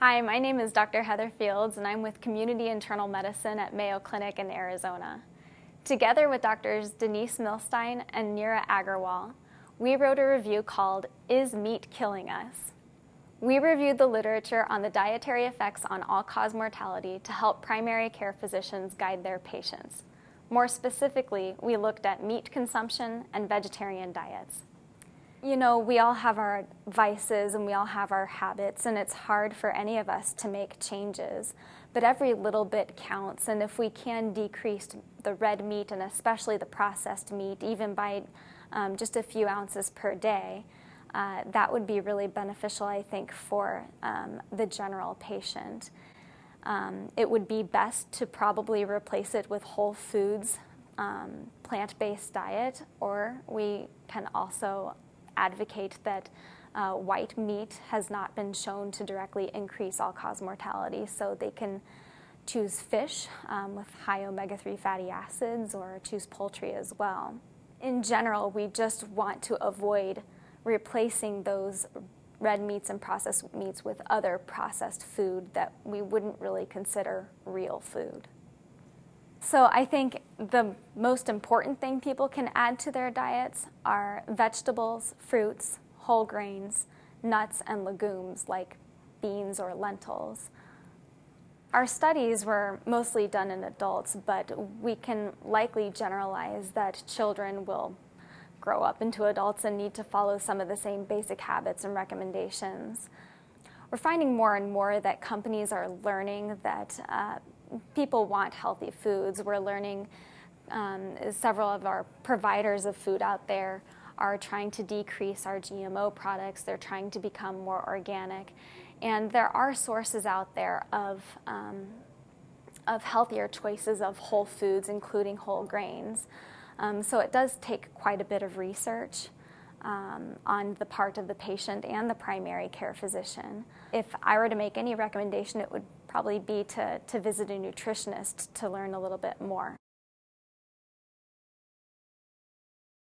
Hi, my name is Dr. Heather Fields, and I'm with Community Internal Medicine at Mayo Clinic in Arizona. Together with Drs. Denise Milstein and Neera Agarwal, we wrote a review called "Is Meat Killing Us?" We reviewed the literature on the dietary effects on all-cause mortality to help primary care physicians guide their patients. More specifically, we looked at meat consumption and vegetarian diets. You know, we all have our vices and we all have our habits, and it's hard for any of us to make changes. But every little bit counts, and if we can decrease the red meat and especially the processed meat, even by just a few ounces per day, that would be really beneficial, I think, for the general patient. It would be best to probably replace it with whole foods, plant-based diet, or we can also advocate that white meat has not been shown to directly increase all-cause mortality, so they can choose fish with high omega-3 fatty acids, or choose poultry as well. In general, we just want to avoid replacing those red meats and processed meats with other processed food that we wouldn't really consider real food. So I think the most important thing people can add to their diets are vegetables, fruits, whole grains, nuts, and legumes like beans or lentils. Our studies were mostly done in adults, but we can likely generalize that children will grow up into adults and need to follow some of the same basic habits and recommendations. We're finding more and more that companies are learning that people want healthy foods. We're learning several of our providers of food out there are trying to decrease our GMO products. They're trying to become more organic. And there are sources out there of healthier choices of whole foods, including whole grains. So it does take quite a bit of research on the part of the patient and the primary care physician. If I were to make any recommendation, it would probably be to visit a nutritionist to learn a little bit more.